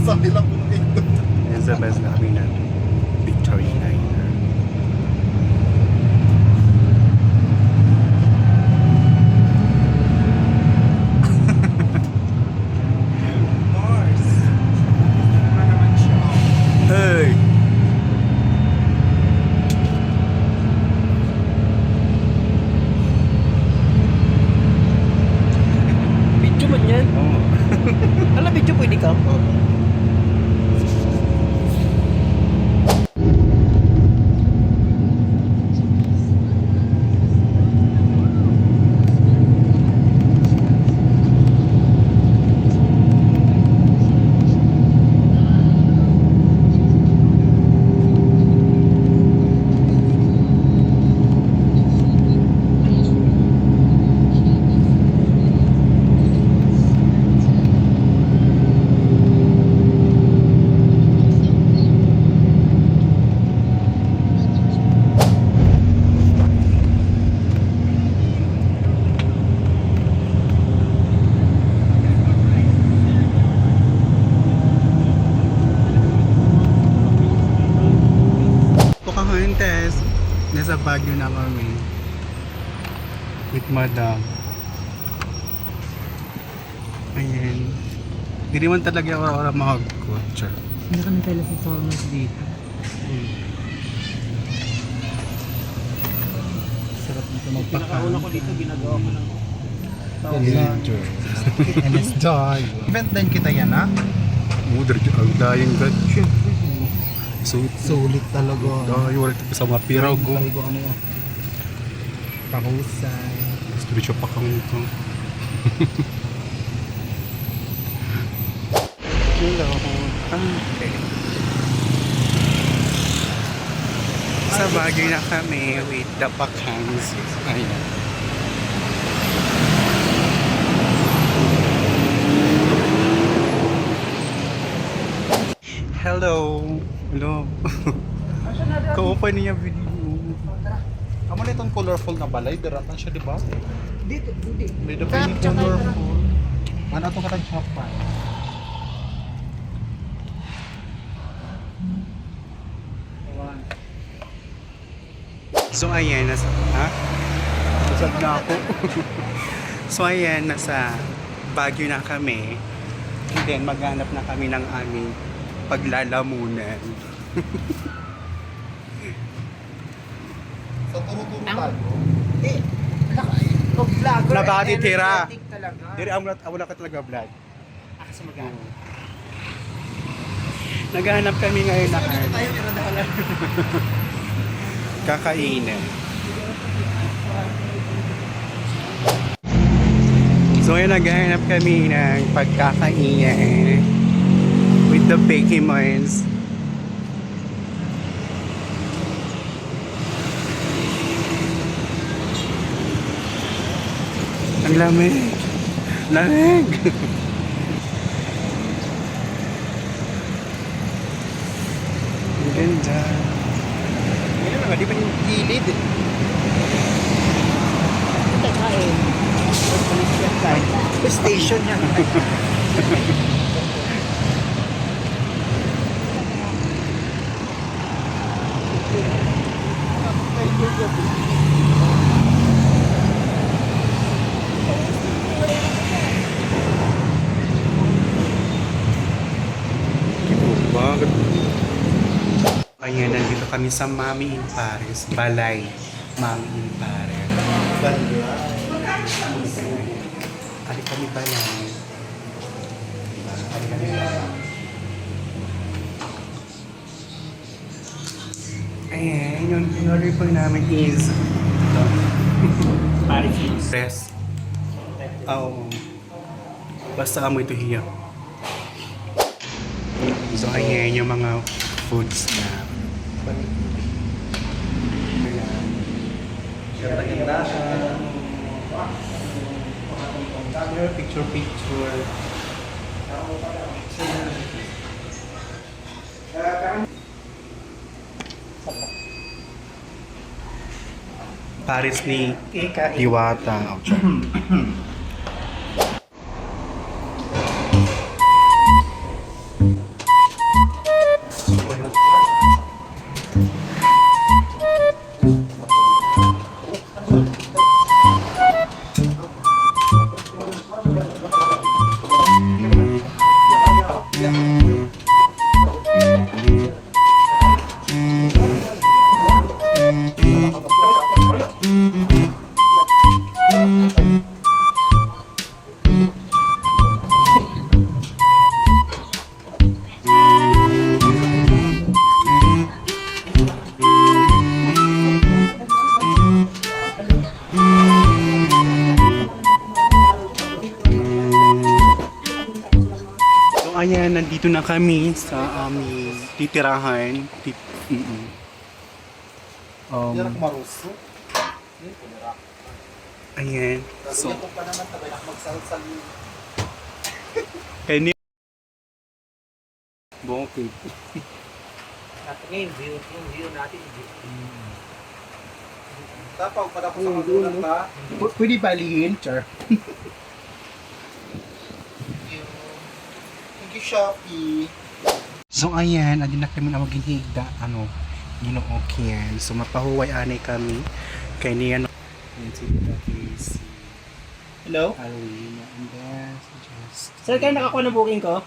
Sabi lang kung ito. Yan sa best na kami ng Victory Diner. Mars. Ano naman siya? Hey! Video man yan. Oo. Alam, video pwede ka? Pocahontas. Nasa Baguio na kami. With Madam. Ayan. Hindi naman talaga ako mag-kotse. Hindi kami pala performance dito. Sarap nito Pinakauna ko dito, ginagawa ko ng NS Dog. Event din kita yan, ha? Mudra ang dayang gatch. Sulit talaga. Dayo ulit sa mga pirog ko. Ano yan? Pahusay. Gusto rin siya pakang ito. Hello. Okay. Sa Baguio na kami with the Pakangs. Ayan. Hello. Hello. Ka-open niya video. Amo na itong colorful na balay. Diratan siya, di ba? Dito, dito. May the very colorful. Ano ito ka shop pa? So ayan, Busag na ako. So ayan, nasa Baguio na kami. And then maghanap na kami ng aming paglalamunan. Sa turo-turo tayo. Eh, vlogger. Nabati tira. Energetic talaga. Diri amo na ka talaga vlog. Kasi magano. Naghahanap kami ngayon na Tayo nila kakainin. So ayun, naghahanap kami ng pagkakainin with the Pokemons. Ang lamig. Lamig. Ang ganda. Ngayon nga, di ba yung gilid? Ito kain. Station niya. Bakit? Ayan, nandito kami sa Mami in Paris. Balay. Mami in Paris. Ali kami balay. Ali kami balay. Ayan, yung in-order po namin is Paris. Press. Oo. Basta amoy ito hiya. So, ayan yung mga foods na picture. Paris ni Diwata. ayan, nandito na kami sa aming titirahan. Dirak maruso. Ayan. So, ako pa naman tabay na magsalsal yun. Any bukid. At ngayon, yung view natin. Tapos pa ako sa magulang ba? Pwede balihin, Char. Thank you, Shopee. So ayan, adi na kami na maginhigda, ginookian. So mapahuway anay kami. Kay niya ayan si Casey. Hello? Alwina, and then just... Sir, kayo nakakuha ng booking ko?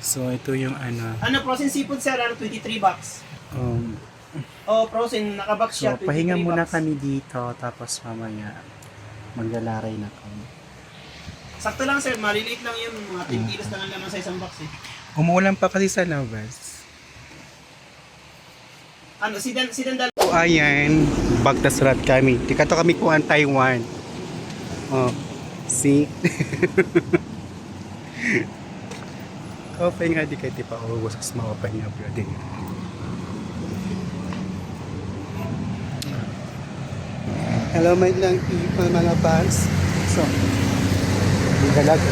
So ito yung Ano, frozen seafood sir, 23 bucks. Oh, frozen, nakabox so siya, 23 pahinga muna bucks. kami dito, tapos mamaya maglalaray na kami. Sakto lang sir, maliliit lang yun, mga 10 kilos na lang naman sa isang box eh. Umuulan pa kasi sa labas. Ano, si Dandal. So ayan, bagtasrat kami. Tika to kami kuhaan Taiwan. Oh, see? Kaupay nga di kayo tipa uwas as maupay nga brother. Hello my lang people mga fans. So, galag.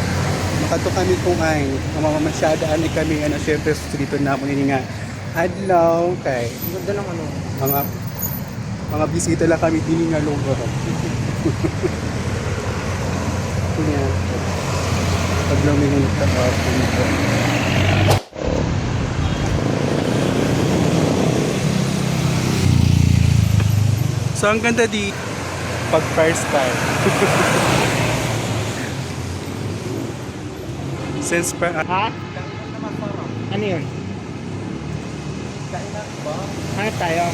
Makato kami kung ay mamasyadaan ni kami syempre dito na ako nini nga adlaw kay Ganda ng ano. mga bisita lang kami din nga lugar. Kunya. Pag lumingon ka pa dito. So ang ganda di pag first time. Since Ha? Ano yun? Hanap tayo.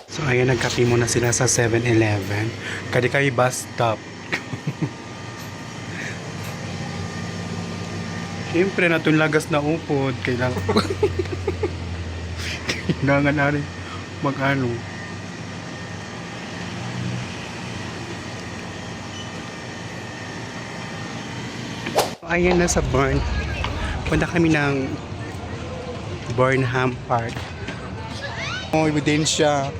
so ayan, nagkape muna sila sa 7-Eleven. Kadi kami bus stop. Siyempre natun lagas na upod. Kailangan na rin mag-ano. Ayan na sa Barn. Punta kami ng Burnham Park. Oh, ebidensya.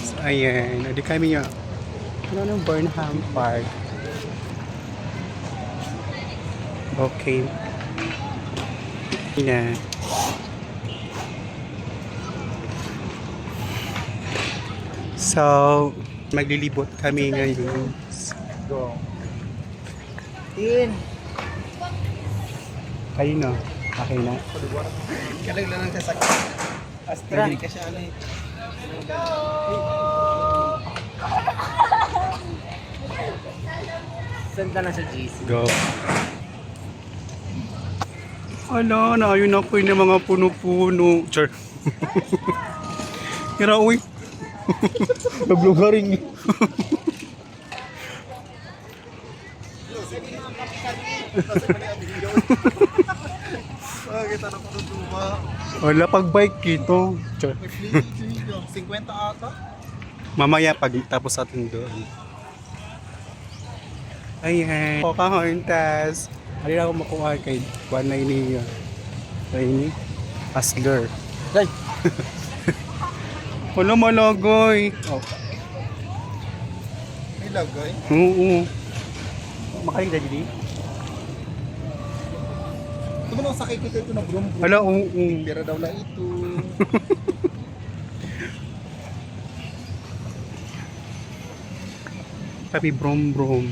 So, ayan. Hindi kami yung ng Burnham Park. Okay. Yeah. So, maglilibot kami ngayon. Go. Tin. Kayo na. Okay na. Kalag lang ang sasakyan. Astra. Hindi ka siya ano eh. Senta na sa GC. Go. Ala, naayon ako yung mga puno-puno. Char. Kira, uy. Naglugaring. Kita na ko doon ba? Wala pag bike kito. Char. May play 50 ata. Mamaya pag tapos atin doon. Ayan. O kahon, tas. Halina ako makuha kay Juan na ini. Ini. Asler. Ay. Wala malagoy. Oh. May lagay. Oo. Makaling na dito. Ito mo nang sakay kita ito na brum. Hala, oo. Pera daw na ito. Papi brom brom.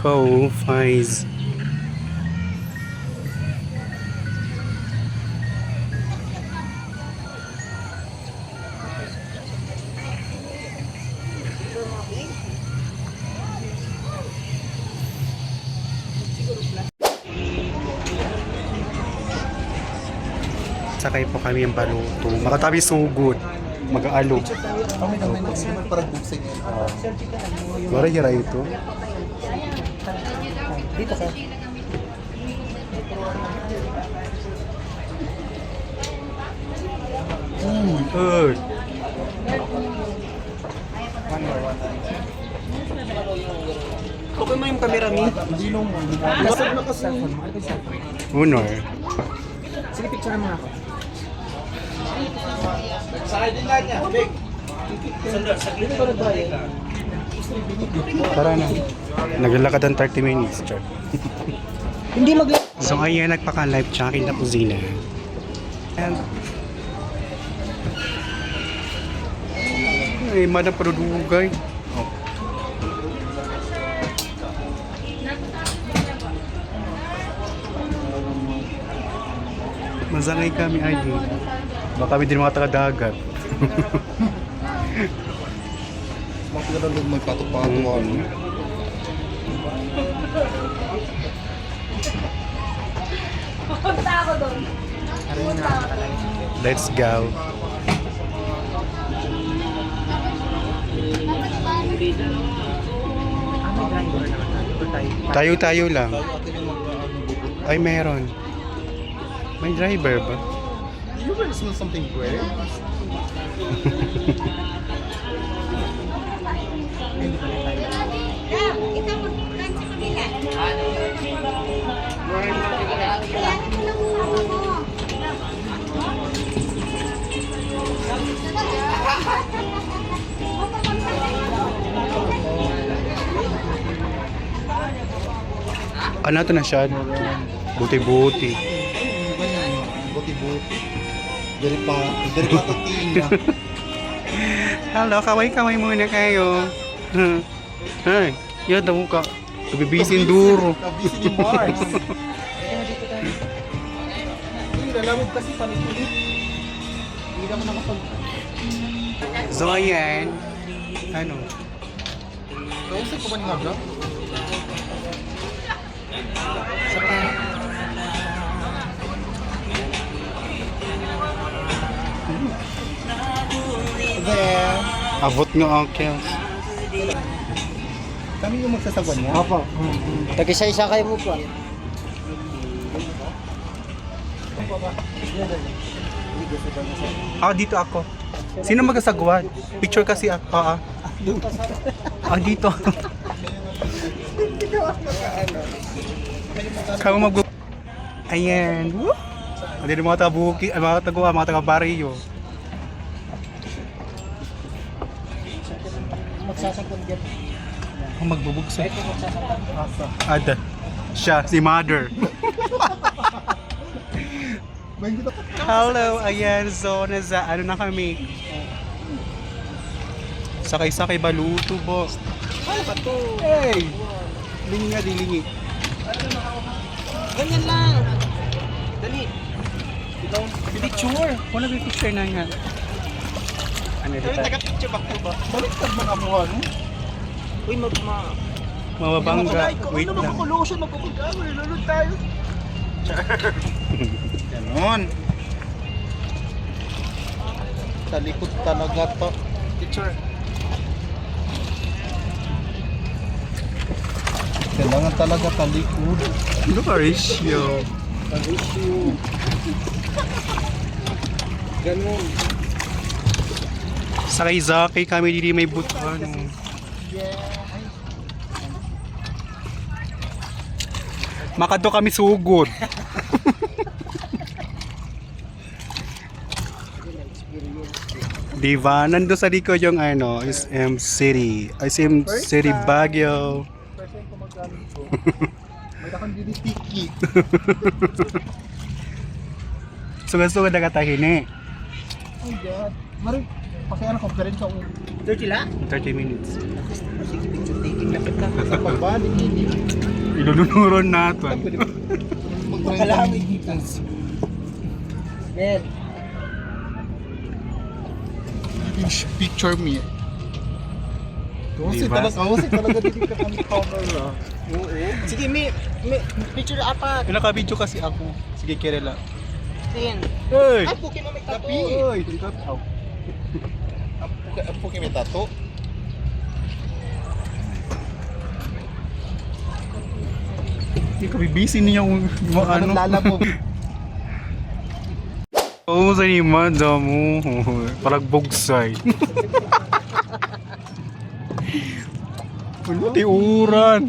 Go, Fies. Sakay po kami ang baluto. Makatabi sugod. Mag-aalog. Kami naman naman para buksing yan. Wala hira ito. Dito ka. Uy. Okay mo yung camera mi? Kasag na kasi. Honor. Sige, picture mo ako. Tara na. Naglalakad ang 30 minutes. Char. Hindi mag... So ayan, nagpaka-live checking na kusina. And... Ay, madam produgay. Mazangay kami ay baka kami din mga taga-dagat. Magkakalog may pato-pato ano. Punta ako doon. Punta ako. Let's go. Tayo-tayo lang. Ay, meron. May driver ba? You guys smell something weird? Ikaw mag-plan sa kabila. Kaya ko lang muna mo. Ano to na siya? Buti-buti. Buti-buti. Dari pa tatina. Hello, kaway-kaway muna kayo. Ay, yun daw ka. Bibisin duro. Kabisi ni Mars. Hindi, lalamog kasi palit-ulit. Hindi naman nakapag... So, ayan. Ano? Kausap ko ba ni Habla? There. Abot nga uncle. Kami yung magsasagwan niya? Opo. Tag-isa-isa kayo mo pa. Dito ako. Sino magkasagwan? Picture kasi ako. Dito. Kamo mag... Ayan. Woo! Hindi na mga taga-buki, mga taga-buwa, mga taga-barrio. Magsasagwan dyan. Magbubugso. Ito magsasagwan. Ada. Siya, si mother. Hello, ayan. So, nasa ano na kami. Sakay-sakay baluto, boss. Ano ba to? Hey! Lingi nga, di lingi. Ganyan lang. Dali. Ikaw, picture. Wala may picture na nga. Ano Kami dito? taga-picture back to ba? Baliktad mo kamuha, no? Uy, Mababangga. Wait Ano lang. makulotion? Magpapagkago. Nilulod tayo. Ganon. Sa likod talaga to. Picture. Kailangan talaga talikod. Look at ratio. Issue. Ganun. Sakay-sakay kami dito may butuan. Makado kami sugod. Diba? Nando sa likod yung ano, SM City. SM City Baguio. First time ko maggamit ko. May nakang dinitiki. Sugad-sugad na katahini. Oh God. Mari, pakiano ko ka rin sa 30 lang? 30 minutes. Sige, picture taking. Lapit lang. sa pagbalik. Hindi. Ilulunuron natin. Mag-try namin dito. Ned. Picture me. Kasi Diba? talaga dito ka kami camera. Oo. Sige, may picture apat. Naka-video kasi ako. Sige, Kirela. Tingin. Hey! Ay, pukin mo may tattoo. Tapi. Oy! Apo kami tato. Hindi ko busy niya yung Ano ano. lalabog. Oo, sa iman, damo. Parang bogsay. Ano, tiuran?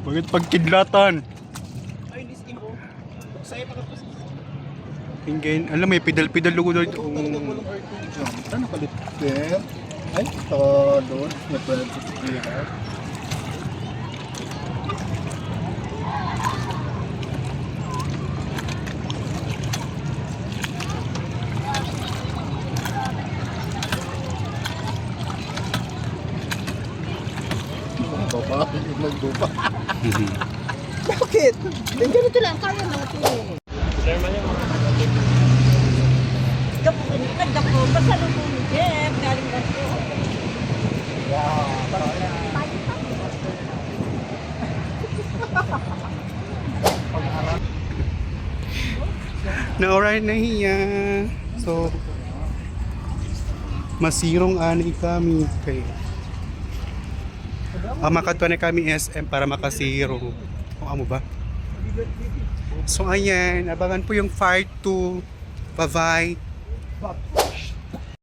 Bakit pagkidlatan? Ay, this info. Saya pa kapos. Hinggain, alam, may pidal-pidal lugo doon. Ano palit? There. Ay, ito doon. May 12 here. Baba, yung nagbuba. Bakit? Eh, ganito lang, kaya natin eh. Nagdako, basta nung Jeff, galing ba po? Na-alright na hiya. So, masirong ani kami kay makadto na kami SM para makasiro. Kung amo ba? So ayan, abangan po yung part 2. Bye-bye.